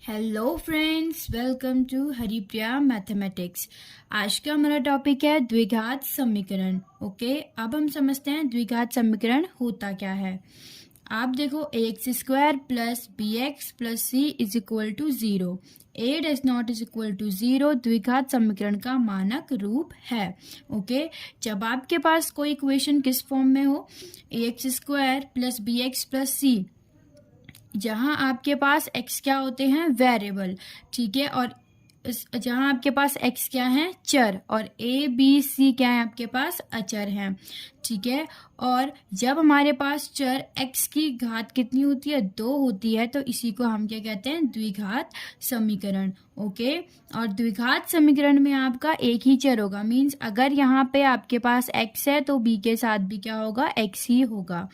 Hello friends, welcome to Haripriya mathematics. आज का हमारा टॉपिक है द्विघात समीकरण। ओके, अब हम समझते हैं द्विघात समीकरण होता क्या है। आप देखो, X square plus B x plus C is equal to 0, A does not is equal to 0 द्विघात समीकरण का मानक रूप है। ओके, जब आपके पास कोई इक्वेशन किस फॉर्म में हो, x square plus B x plus c, जहां आपके पास x क्या होते हैं, वेरिएबल, ठीक है, और जहां आपके पास x क्या है, चर, और a b c क्या है, आपके पास अचर हैं, ठीक है। और जब हमारे पास चर x की घात कितनी होती है, 2 होती है, तो इसी को हम क्या कहते हैं, द्विघात समीकरण। ओके, और द्विघात समीकरण में आपका एक ही चर होगा, मींस अगर यहाँ पे आपके पास x है तो b के साथ भी क्या होगा, x ही होगा,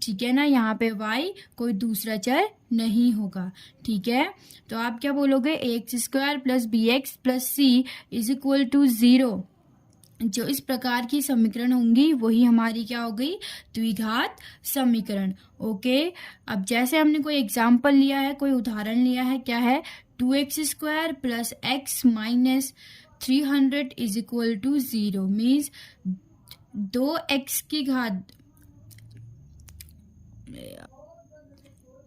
ठीक है ना। यहाँ पे y कोई दूसरा चर नहीं होगा, ठीक है। तो आप क्या बोलोगे, X square plus B x plus C is equal to 0। जो इस प्रकार की समीकरण होंगी वही हमारी क्या हो गई, द्विघात समीकरण। ओके, अब जैसे हमने कोई एग्जाम्पल लिया है, कोई उदाहरण लिया है, क्या है, 2x square plus X minus 300 is equal to 0, means 2x की घात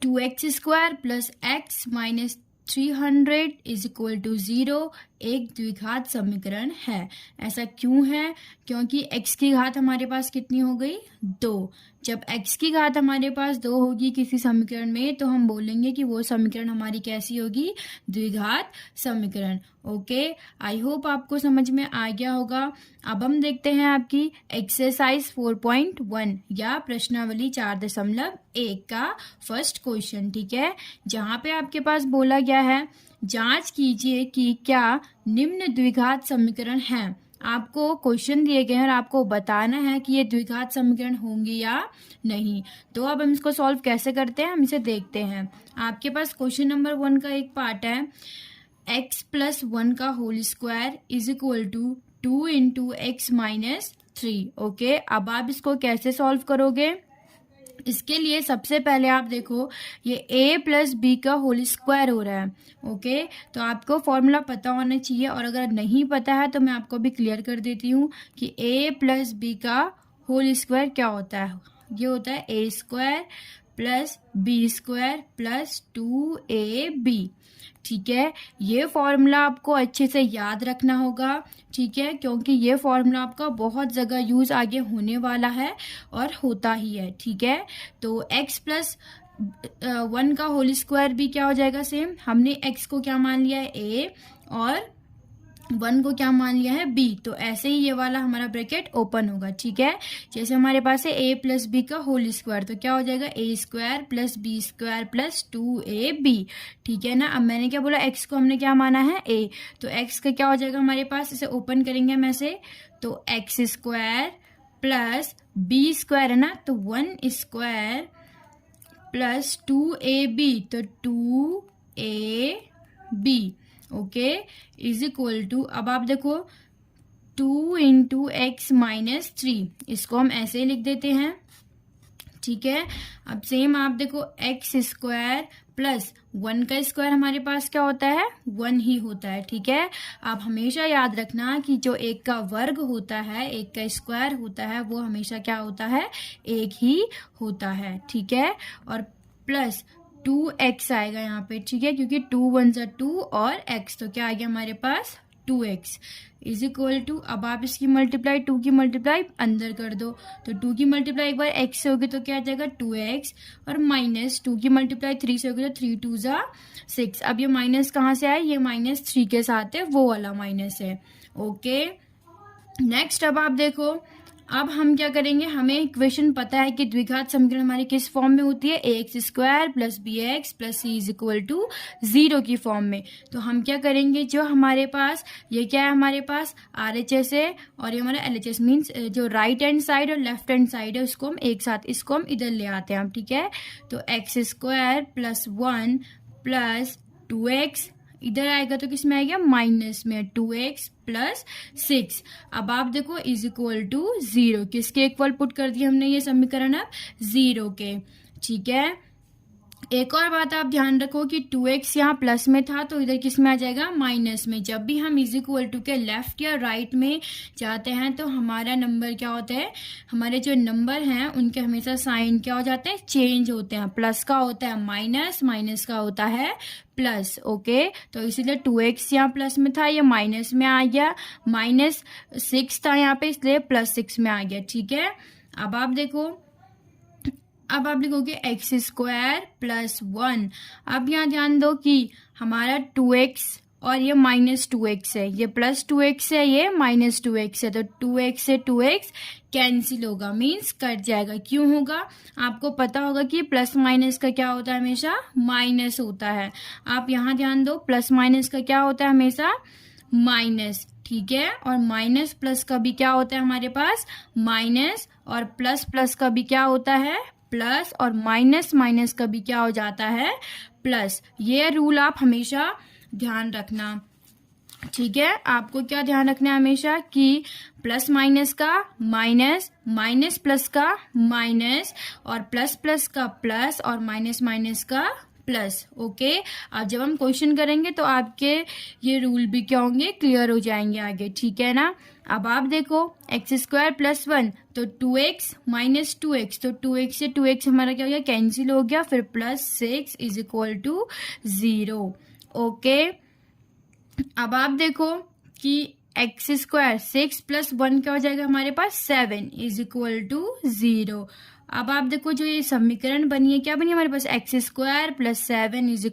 2x square plus X minus 300 is equal to 0 एक द्विघात समीकरण है। ऐसा क्यों है, क्योंकि x की घात हमारे पास कितनी हो गई, 2। जब x की घात हमारे पास 2 होगी किसी समीकरण में, तो हम बोलेंगे कि वो समीकरण हमारी कैसी होगी, द्विघात समीकरण। ओके, आई होप आपको समझ में आ गया होगा। अब हम देखते हैं आपकी एक्सरसाइज 4.1 या प्रश्नावली 4.1 का फर्स्ट क्वेश्चन, ठीक है, जहां पे आपके पास बोला गया है, जांच कीजिए कि क्या निम्न द्विघात समीकरण हैं। आपको क्वेश्चन दिए गए हैं और आपको बताना है कि ये द्विघात समीकरण होंगे या नहीं। तो अब हम इसको सॉल्व कैसे करते हैं, हम इसे देखते हैं। आपके पास क्वेश्चन नंबर 1 का एक पार्ट है, x प्लस 1 का whole square is equal to 2 into X minus 3। Okay, अब आप इसको कैसे सॉल्व करोगे, इसके लिए सबसे पहले आप देखो, ये a प्लस बी का होल स्क्वायर हो रहा है। ओके, तो आपको फॉर्मूला पता होना चाहिए, और अगर नहीं पता है तो मैं आपको भी क्लियर कर देती हूँ कि a प्लस बी का होल स्क्वायर क्या होता है। ये होता है a square plus B square plus 2ab, ठीक है। ये फॉर्मूला आपको अच्छे से याद रखना होगा, ठीक है, क्योंकि ये फॉर्मूला आपका बहुत जगह यूज आगे होने वाला है और होता ही है, ठीक है। तो x प्लस 1 का होल स्क्वायर भी क्या हो जाएगा, सेम, हमने x को क्या मान लिया है, a, और 1 को क्या मान लिया है, b, तो ऐसे ही ये वाला हमारा ब्रैकेट ओपन होगा, ठीक है। जैसे हमारे पास है a प्लस बी का होल स्क्वायर, तो क्या हो जाएगा, a square plus B square plus 2ab, ठीक है ना। अब मैंने क्या बोला, x को हमने क्या माना है, a, तो x का क्या हो जाएगा हमारे पास, इसे ओपन करेंगे हम ऐसे, तो x square plus B square है ना, तो 1 स्क्वायर प्लस 2ab, तो 2ab, okay, is equal to, अब आप देखो 2 इंटू एक्स माइनस 3, इसको हम ऐसे ही लिख देते हैं, ठीक है। अब सेम आप देखो, एक्स स्क्वायर प्लस 1 का स्क्वायर हमारे पास क्या होता है, 1 ही होता है, ठीक है। आप हमेशा याद रखना कि जो एक का वर्ग होता है, एक का स्क्वायर होता है, वो हमेशा क्या होता है, एक ही होता है, ठीक है। और प्लस 2x आएगा यहाँ पे, ठीक है, क्योंकि 2 1 जा 2 और x, तो क्या आ गया हमारे पास, 2x इज इक्वल टू, अब आप इसकी मल्टीप्लाई 2 की मल्टीप्लाई अंदर कर दो, तो 2 की मल्टीप्लाई एक बार x से होगी तो क्या आ जाएगा 2x, और माइनस 2 की मल्टीप्लाई 3 से होगी तो 3 2 जा 6। अब ये माइनस कहाँ से आए, ये माइनस 3 के साथ है, वो वाला माइनस है। ओके, नेक्स्ट अब आप देखो, अब हम क्या करेंगे, हमें इक्वेशन पता है कि द्विघात समीकरण हमारी किस फॉर्म में होती है, X square plus B x plus C is equal to 0 की फॉर्म में। तो हम क्या करेंगे, जो हमारे पास ये क्या है, हमारे पास RHS है और ये हमारा LHS, मीन्स जो राइट हैंड साइड और लेफ्ट हैंड साइड है उसको हम एक साथ, इसको हम इधर ले आते हैं हम, ठीक है। तो x square plus 1 plus 2x इधर आएगा तो किस में आएगा, माइनस में, 2x प्लस 6। अब आप देखो इज इक्वल टू 0, किसके इक्वल पुट कर दिया हमने ये समीकरण अब, 0 के, ठीक है। एक और बात आप ध्यान रखो कि 2x यहाँ प्लस में था तो इधर किस में आ जाएगा, माइनस में। जब भी हम इज इक्वल टू के लेफ्ट या राइट में जाते हैं तो हमारा नंबर क्या होता है, हमारे जो नंबर हैं उनके हमेशा साइन क्या हो जाते हैं, चेंज होते हैं। प्लस का होता है माइनस, माइनस का होता है प्लस। ओके, तो इसीलिए 2x यहाँ प्लस में था, ये माइनस में आ गया। -6 था यहाँ पे, इसलिए +6 में आ गया। ठीक है, अब आप देखो, अब आप लिखोगे x² + 1। अब यहाँ ध्यान दो कि हमारा 2x और ये -2x है, ये +2x है, ये -2x है, तो 2x से 2x कैंसिल होगा, मीन्स कट जाएगा। क्यों होगा, आपको पता होगा कि प्लस माइनस का क्या होता है, हमेशा माइनस होता है। आप यहाँ ध्यान दो, प्लस माइनस का क्या होता है, हमेशा माइनस। ठीक है, और माइनस प्लस का भी क्या होता है हमारे पास, माइनस, और प्लस प्लस का भी क्या होता है, प्लस, और माइनस माइनस का भी क्या हो जाता है, प्लस। ये रूल आप हमेशा ध्यान रखना। ठीक है, आपको क्या ध्यान रखना है हमेशा कि प्लस माइनस का माइनस, माइनस प्लस का माइनस, और प्लस प्लस का प्लस, और माइनस माइनस का प्लस। ओके, अब जब हम क्वेश्चन करेंगे तो आपके ये रूल भी क्या होंगे, क्लियर हो जाएंगे आगे। ठीक है ना। अब आप देखो x² + 1 तो 2x - 2x, तो 2x से 2x हमारा क्या हो गया, कैंसिल हो गया। फिर +6 = 0। ओके, अब आप देखो कि x² 6 + 1 क्या हो जाएगा हमारे पास, 7 = 0। अब आप देखो जो ये समीकरण बनी है, क्या बनी हमारे पास, x² + 7 =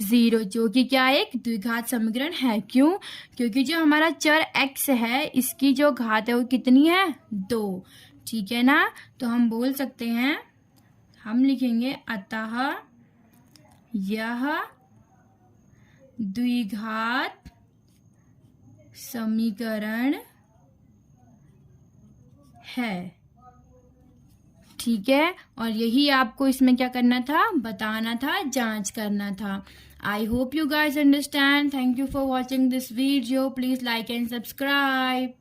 0, जो कि क्या है, एक द्विघात समीकरण है। क्यों, क्योंकि जो हमारा चर x है इसकी जो घात है वो कितनी है, 2। ठीक है ना, तो हम बोल सकते हैं, हम लिखेंगे अतः यह द्विघात समीकरण है। ठीक है, और यही आपको इसमें क्या करना था, बताना था, जांच करना था। I hope you guys understand. Thank you for watching this video. Please like and subscribe.